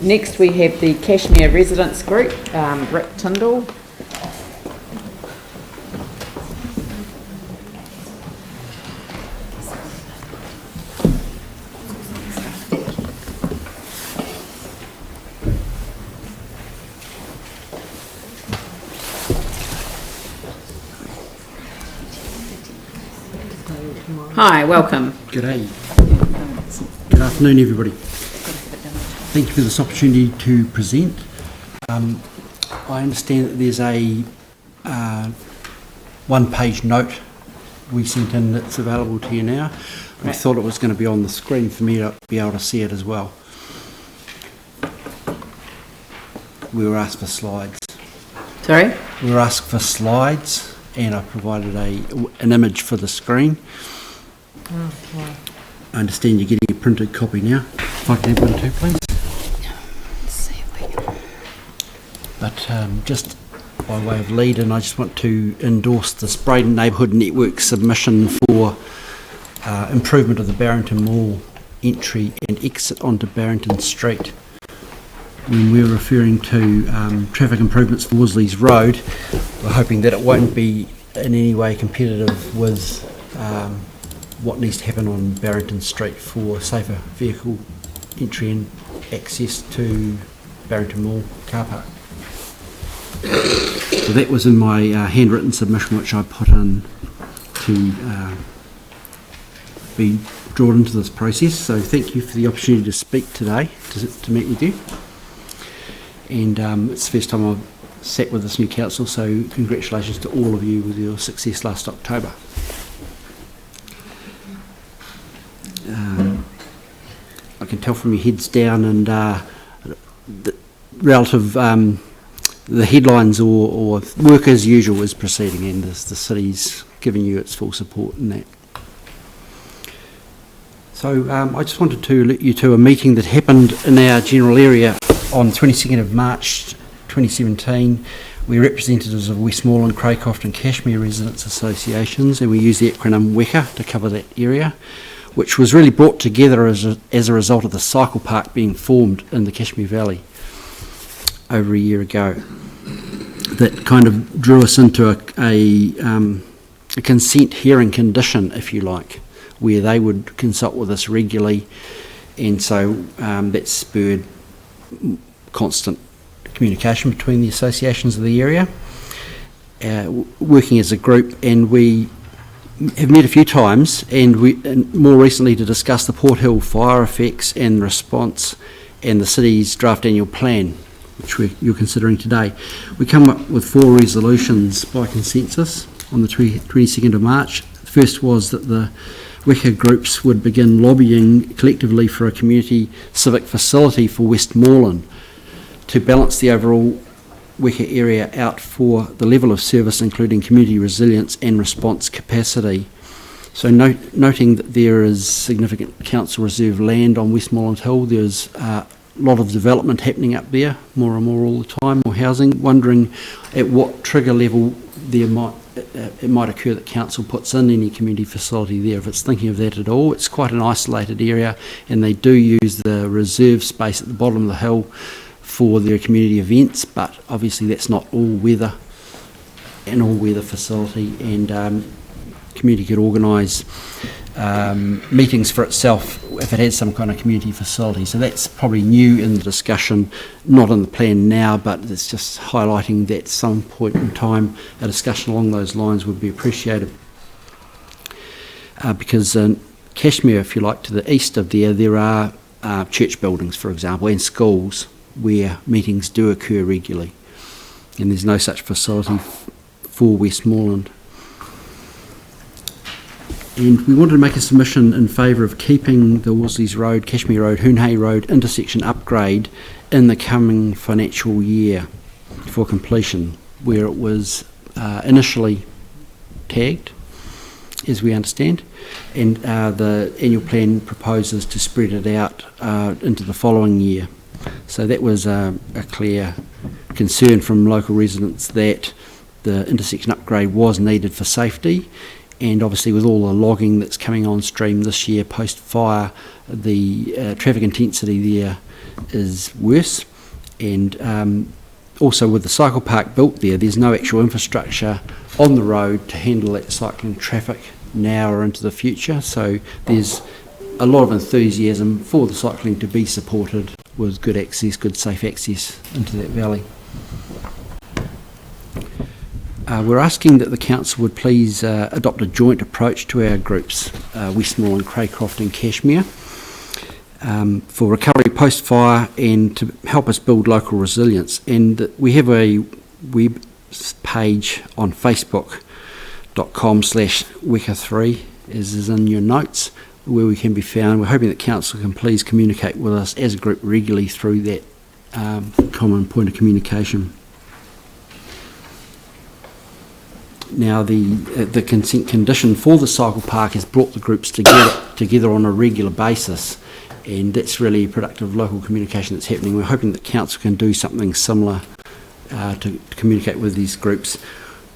Next we have the Cashmere Residents Group, Rick Tyndall. Hi, welcome. G'day. Good afternoon, everybody. Thank you for this opportunity to present. I understand that there's a one-page note we sent in that's available to you now. I thought it was going to be on the screen for me to be able to see it as well. We were asked for slides. Sorry? We were asked for slides, and I provided an image for the screen. Oh, wow. I understand you're getting a printed copy now. If I can have one too, please. Let's see if we can. But just by way of lead-in, I just want to endorse the Braden Neighbourhood Network submission for improvement of the Barrington Mall entry and exit onto Barrington Street. When we're referring to traffic improvements for Worsley's Road, we're hoping that it won't be in any way competitive with what needs to happen on Barrington Street for safer vehicle entry and access to Barrington Mall car park. So that was in my handwritten submission, which I put in to be drawn into this process. So thank you for the opportunity to speak today, to meet with you. And it's the first time I've sat with this new council, so congratulations to all of you with your success last October. I can tell from your heads down and the relative the headlines or work as usual is proceeding, and the city's giving you its full support in that. So I just wanted to alert you to a meeting that happened in our general area on 22nd of March 2017. We're representatives of Westmoreland, Craycroft and Cashmere Residents Associations, and we use the acronym WECA to cover that area, which was really brought together as a result of the cycle park being formed in the Cashmere Valley over a year ago. That kind of drew us into a consent hearing condition, if you like, where they would consult with us regularly, and so that spurred constant communication between the associations of the area, working as a group, and we have met a few times, and more recently to discuss the Port Hill fire effects and response and the city's draft annual plan, which you're considering today. We come up with 4 resolutions by consensus on the 22nd of March. The first was that the WECA groups would begin lobbying collectively for a community civic facility for Westmoreland to balance the overall WECA area out for the level of service, including community resilience and response capacity. So noting that there is significant council reserve land on Westmoreland Hill, there's a lot of development happening up there, more and more all the time, more housing, wondering at what trigger level it might occur that council puts in any community facility there. If it's thinking of that at all, it's quite an isolated area, and they do use the reserve space at the bottom of the hill for their community events, but obviously that's not an all-weather facility, and community could organise meetings for itself if it has some kind of community facility. So that's probably new in the discussion, not in the plan now, but it's just highlighting that at some point in time a discussion along those lines would be appreciated. Because in Cashmere, if you like, to the east of there are church buildings, for example, and schools where meetings do occur regularly, and there's no such facility for Westmoreland. And we wanted to make a submission in favour of keeping the Worsley's Road, Cashmere Road, Hoonhay Road intersection upgrade in the coming financial year for completion, where it was initially tagged, as we understand, and the annual plan proposes to spread it out into the following year. So that was a clear concern from local residents that the intersection upgrade was needed for safety, and obviously with all the logging that's coming on stream this year post-fire, the traffic intensity there is worse, and also with the cycle park built there, there's no actual infrastructure on the road to handle that cycling traffic now or into the future, so there's a lot of enthusiasm for the cycling to be supported with good access, good safe access into that valley. We're asking that the council would please adopt a joint approach to our groups, Westmoreland, Craycroft and Cashmere, for recovery post-fire and to help us build local resilience. And we have a web page on facebook.com/Weka3, as is in your notes, where we can be found. We're hoping that council can please communicate with us as a group regularly through that common point of communication. Now, the consent condition for the cycle park has brought the groups together on a regular basis, and that's really productive local communication that's happening. We're hoping that council can do something similar to communicate with these groups.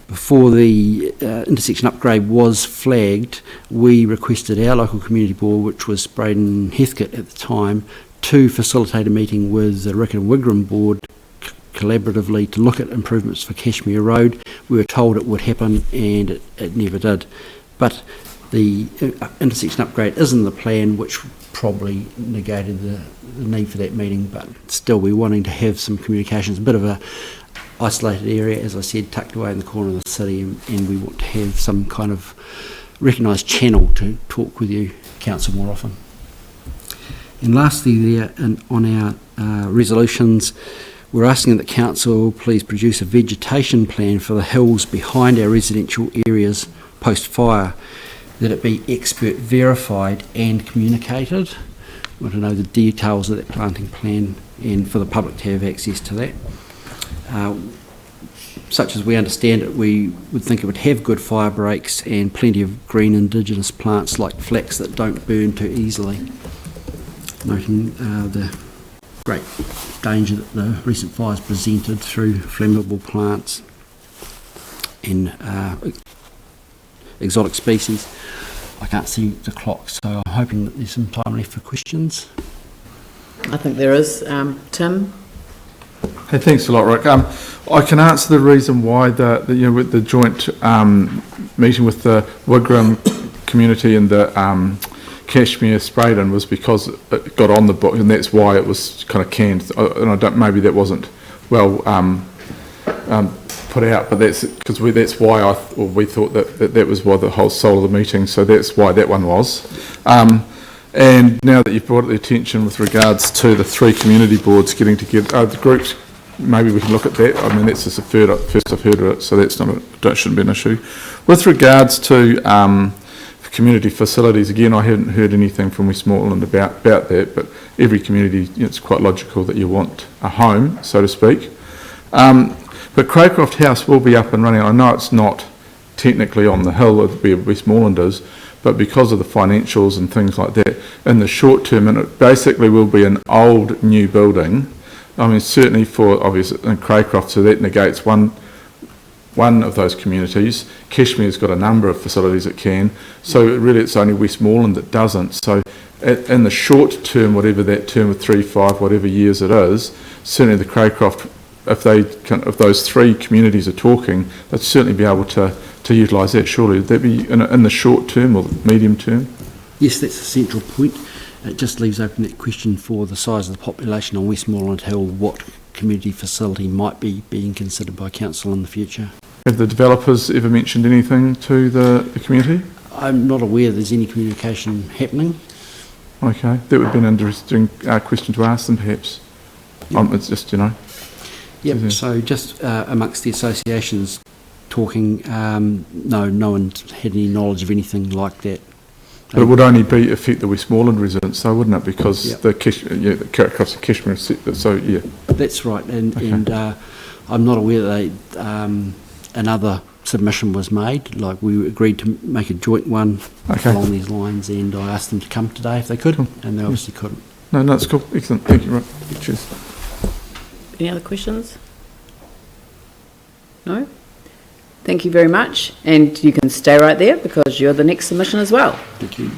Before the intersection upgrade was flagged, we requested our local community board, which was Braden Heathcote at the time, to facilitate a meeting with the Rickett and Wigram board collaboratively to look at improvements for Cashmere Road. We were told it would happen, and it never did. But the intersection upgrade is in the plan, which probably negated the need for that meeting, but still we're wanting to have some communications, a bit of a isolated area, as I said, tucked away in the corner of the city, and we want to have some kind of recognised channel to talk with you, council, more often. And lastly there, on our resolutions, we're asking that council please produce a vegetation plan for the hills behind our residential areas post-fire, that it be expert verified and communicated. We want to know the details of that planting plan and for the public to have access to that. Such as we understand it, we would think it would have good fire breaks and plenty of green indigenous plants like flax that don't burn too easily, noting the great danger that the recent fires presented through flammable plants and exotic species. I can't see the clock, so I'm hoping that there's some time left for questions. I think there is. Tim? Hey, thanks a lot, Rick. I can answer the reason why with the joint meeting with the Wigram community and the Cashmere Spraydon was because it got on the book, and that's why it was kind of canned. And maybe that wasn't well put out, but that's because that's why we thought that was why the whole soul of the meeting. So that's why that one was. And now that you've brought it to the attention with regards to the three community boards getting together, the groups, maybe we can look at that. I mean, that's just the first I've heard of it, so that shouldn't be an issue. With regards to community facilities, again, I haven't heard anything from Westmoreland about that, but every community, it's quite logical that you want a home, so to speak. But Craycroft House will be up and running. I know it's not technically on the hill where Westmoreland is, but because of the financials and things like that, in the short term, and it basically will be an old new building. I mean, certainly for obviously in Craycroft, so that negates one of those communities. Cashmere's got a number of facilities it can, so really it's only Westmoreland that doesn't. So in the short term, whatever that term of 3, 5, whatever years it is, certainly the Craycroft, if those three communities are talking, they'd certainly be able to utilise that, surely. Would that be in the short term or medium term? Yes, that's the central point. It just leaves open that question for the size of the population on Westmoreland Hill, what community facility might be being considered by council in the future. Have the developers ever mentioned anything to the community? I'm not aware there's any communication happening. Okay, that would be an interesting question to ask them, perhaps. Yep. It's just, Yep, so just amongst the associations talking, no one's had any knowledge of anything like that. But it would only affect the Westmoreland residents, though, wouldn't it? Because the across the Cashmere, so yeah. That's right, and I'm not aware that another submission was made. Like, we agreed to make a joint one along these lines, and I asked them to come today if they could, and they obviously couldn't. No, that's cool. Excellent. Thank you, Rick. Cheers. Any other questions? No? Thank you very much, and you can stay right there because you're the next submission as well. Thank you.